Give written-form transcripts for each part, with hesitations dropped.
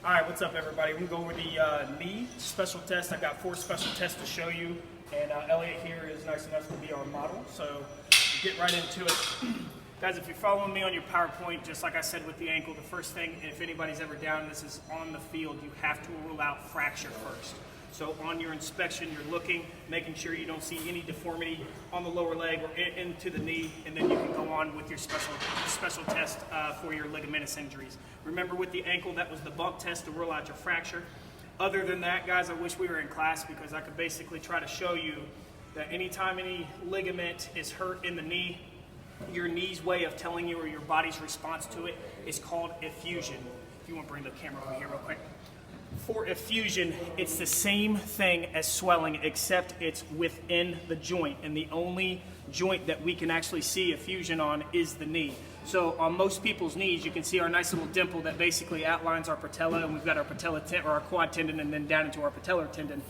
All right, what's up, everybody? We're going to go over the knee special test. I've got 4 special tests to show you, and Elliot here is nice enough to be our model, so we'll get right into it. Guys, if you're following me on your PowerPoint, just like I said with the ankle, the first thing, if anybody's ever down, this is on the field, you have to rule out fracture first. So on your inspection, you're looking, making sure you don't see any deformity on the lower leg or into the knee, and then you can go on with your special test for your ligamentous injuries. Remember with the ankle, that was the bump test to rule out your fracture. Other than that, guys, I wish we were in class because I could basically try to show you that anytime any ligament is hurt in the knee, your knee's way of telling you or your body's response to it is called effusion. If you want to bring the camera over here real quick. For effusion, it's the same thing as swelling, except it's within the joint, and the only joint that we can actually see effusion on is the knee. So on most people's knees, you can see our nice little dimple that basically outlines our patella, and we've got our patella or our quad tendon, and then down into our patellar tendon.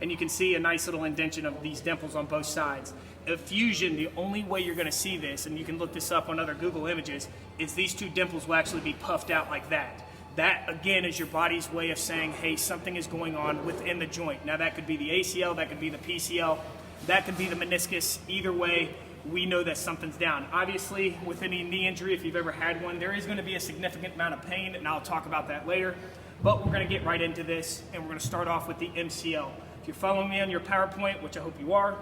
And you can see a nice little indentation of these dimples on both sides. Effusion, the only way you're going to see this, and you can look this up on other Google images, is these 2 dimples will actually be puffed out like that. That, again, is your body's way of saying, hey, something is going on within the joint. Now, that could be the ACL, that could be the PCL, that could be the meniscus. Either way, we know that something's down. Obviously, with any knee injury, if you've ever had one, there is going to be a significant amount of pain, and I'll talk about that later. But we're going to get right into this, and we're going to start off with the MCL. If you're following me on your PowerPoint, which I hope you are,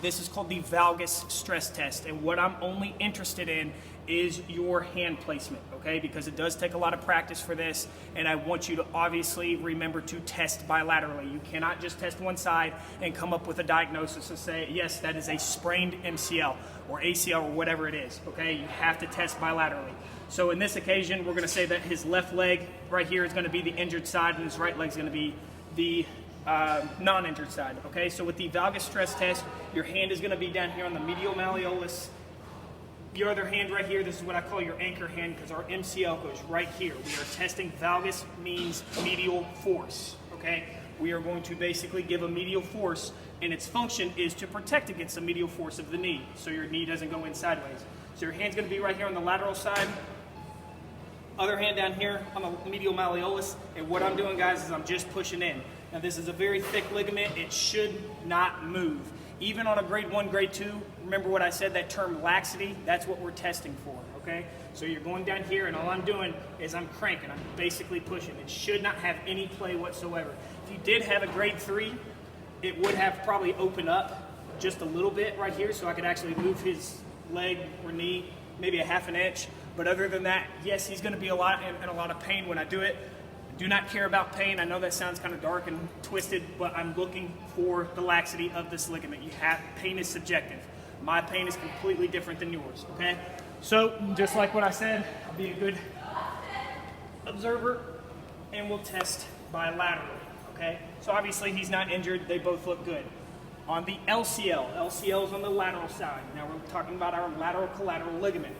this is called the valgus stress test, and what I'm only interested in is your hand placement, okay? Because it does take a lot of practice for this, and I want you to obviously remember to test bilaterally. You cannot just test one side and come up with a diagnosis and say, yes, that is a sprained MCL or ACL or whatever it is, okay? You have to test bilaterally. So in this occasion, we're gonna say that his left leg right here is gonna be the injured side, and his right leg is gonna be the non-injured side, okay? So with the valgus stress test, your hand is gonna be down here on the medial malleolus. Your other hand right here, this is what I call your anchor hand because our MCL goes right here. We are testing valgus means medial force, okay? We are going to basically give a medial force, and its function is to protect against the medial force of the knee so your knee doesn't go in sideways. So your hand's gonna be right here on the lateral side. Other hand down here on the medial malleolus, and what I'm doing, guys, is I'm just pushing in. Now this is a very thick ligament, it should not move. Even on a grade 1, grade 2, remember what I said, that term laxity, that's what we're testing for, okay? So you're going down here, and all I'm doing is I'm cranking, I'm basically pushing. It should not have any play whatsoever. If you did have a grade 3, it would have probably opened up just a little bit right here, so I could actually move his leg or knee maybe a ½ an inch. But other than that, yes, he's gonna be in a lot of pain when I do it. Do not care about pain. I know that sounds kind of dark and twisted, but I'm looking for the laxity of this ligament. Pain is subjective. My pain is completely different than yours, okay? So, just like what I said, I'll be a good observer, and we'll test bilaterally, okay? So obviously he's not injured, they both look good. On the LCL is on the lateral side. Now we're talking about our lateral collateral ligament.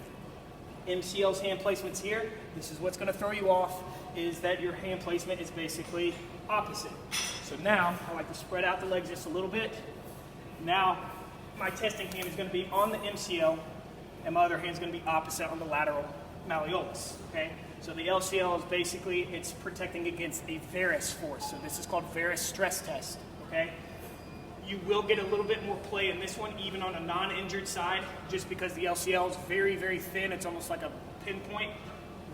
MCL's hand placement's here. This is what's gonna throw you off, is that your hand placement is basically opposite. So now, I like to spread out the legs just a little bit. Now, my testing hand is gonna be on the MCL, and my other hand's gonna be opposite on the lateral malleolus, okay? So the LCL is basically, it's protecting against a varus force. So this is called varus stress test, okay? You will get a little bit more play in this one, even on a non-injured side, just because the LCL is very, very thin. It's almost like a pinpoint.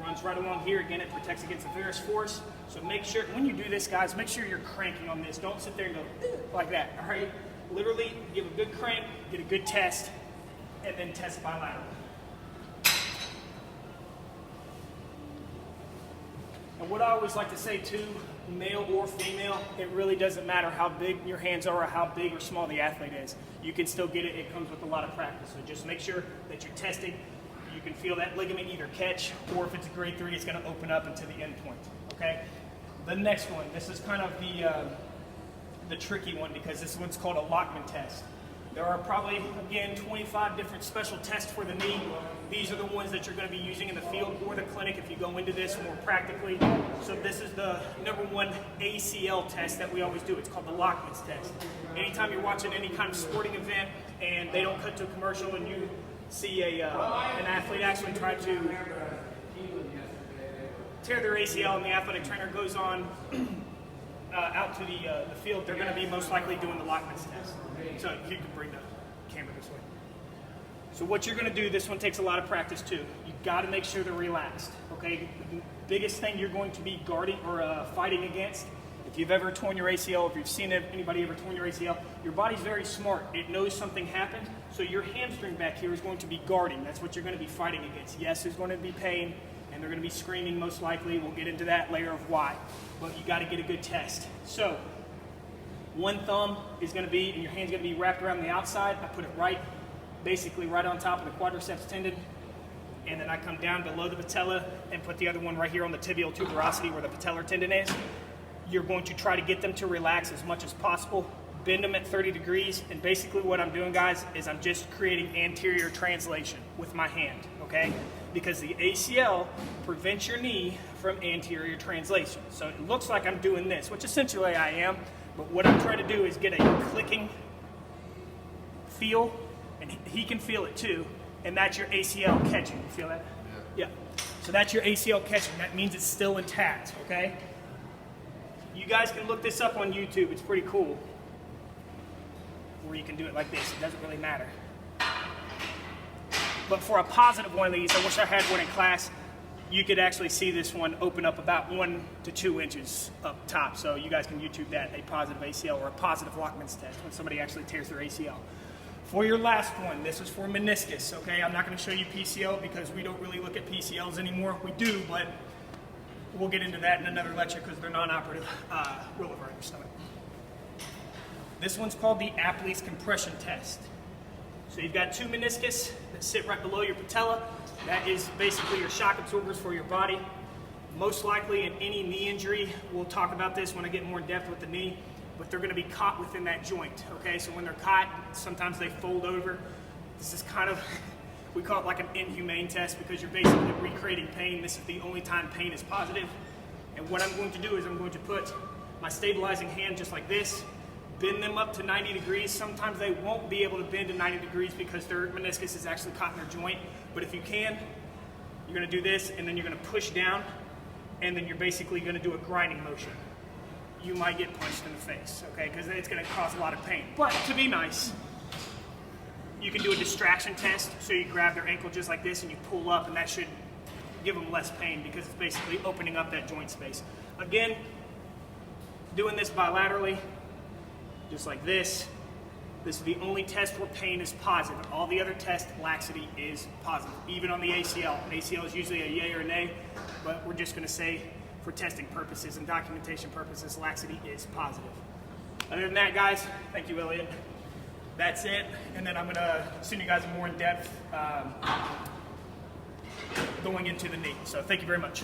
Runs right along here. Again, it protects against the varus force. So make sure, when you do this, guys, make sure you're cranking on this. Don't sit there and go like that, all right? Literally, give a good crank, get a good test, and then test bilaterally. And what I always like to say too, male or female, it really doesn't matter how big your hands are or how big or small the athlete is. You can still get it. It comes with a lot of practice. So just make sure that you're testing. You can feel that ligament either catch, or if it's a grade 3, it's going to open up into the end point, okay? The next one, this is kind of the tricky one because this one's called a Lachman test. There are probably, again, 25 different special tests for the knee. These are the ones that you're going to be using in the field or the clinic if you go into this more practically. So this is the #1 ACL test that we always do. It's called the Lachman's test. Anytime you're watching any kind of sporting event and they don't cut to a commercial and you see an athlete actually try to tear their ACL and the athletic trainer goes on out to the field, they're going to be most likely doing the Lockman's test. So you can bring the camera this way. So what you're going to do, this one takes a lot of practice too. You've got to make sure they're relaxed, okay? The biggest thing you're going to be guarding or fighting against, if you've ever torn your ACL, if you've seen anybody ever torn your ACL, your body's very smart. It knows something happened, so your hamstring back here is going to be guarding. That's what you're going to be fighting against. Yes, there's going to be pain, and they're going to be screaming most likely. We'll get into that layer of why, but you got to get a good test. So one thumb is going to be, and your hand's going to be wrapped around the outside. I put it basically right on top of the quadriceps tendon, and then I come down below the patella and put the other one right here on the tibial tuberosity where the patellar tendon is. You're going to try to get them to relax as much as possible, bend them at 30 degrees, and basically what I'm doing, guys, is I'm just creating anterior translation with my hand, okay? Because the ACL prevents your knee from anterior translation. So it looks like I'm doing this, which essentially I am, but what I'm trying to do is get a clicking feel, and he can feel it too, and that's your ACL catching. You feel that? Yeah. So that's your ACL catching. That means it's still intact, okay? You guys can look this up on YouTube. It's pretty cool. Where you can do it like this. It doesn't really matter. But for a positive one of these, I wish I had one in class, you could actually see this one open up about 1 to 2 inches up top. So you guys can YouTube that, a positive ACL or a positive Lockman's test when somebody actually tears their ACL. For your last one, this is for meniscus, okay? I'm not going to show you PCL because we don't really look at PCLs anymore. We do, but we'll get into that in another lecture because they're non-operative roll over your stomach. This one's called the Apley's compression test. So you've got 2 meniscus that sit right below your patella. That is basically your shock absorbers for your body. Most likely in any knee injury, we'll talk about this when I get more in depth with the knee, but they're going to be caught within that joint, okay? So when they're caught, sometimes they fold over. This is kind of, we call it like an inhumane test because you're basically recreating pain. This is the only time pain is positive. And what I'm going to do is I'm going to put my stabilizing hand just like this, bend them up to 90 degrees. Sometimes they won't be able to bend to 90 degrees because their meniscus is actually caught in their joint. But if you can, you're going to do this, and then you're going to push down, and then you're basically going to do a grinding motion. You might get punched in the face, okay, because it's going to cause a lot of pain. But to be nice, you can do a distraction test. So you grab their ankle just like this, and you pull up, and that should give them less pain because it's basically opening up that joint space. Again, doing this bilaterally, just like this. This is the only test where pain is positive. All the other tests, laxity is positive. Even on the ACL. ACL is usually a yay or a nay, but we're just going to say for testing purposes and documentation purposes, laxity is positive. Other than that, guys, thank you, Elliot. That's it. And then I'm going to send you guys more in depth going into the knee. So thank you very much.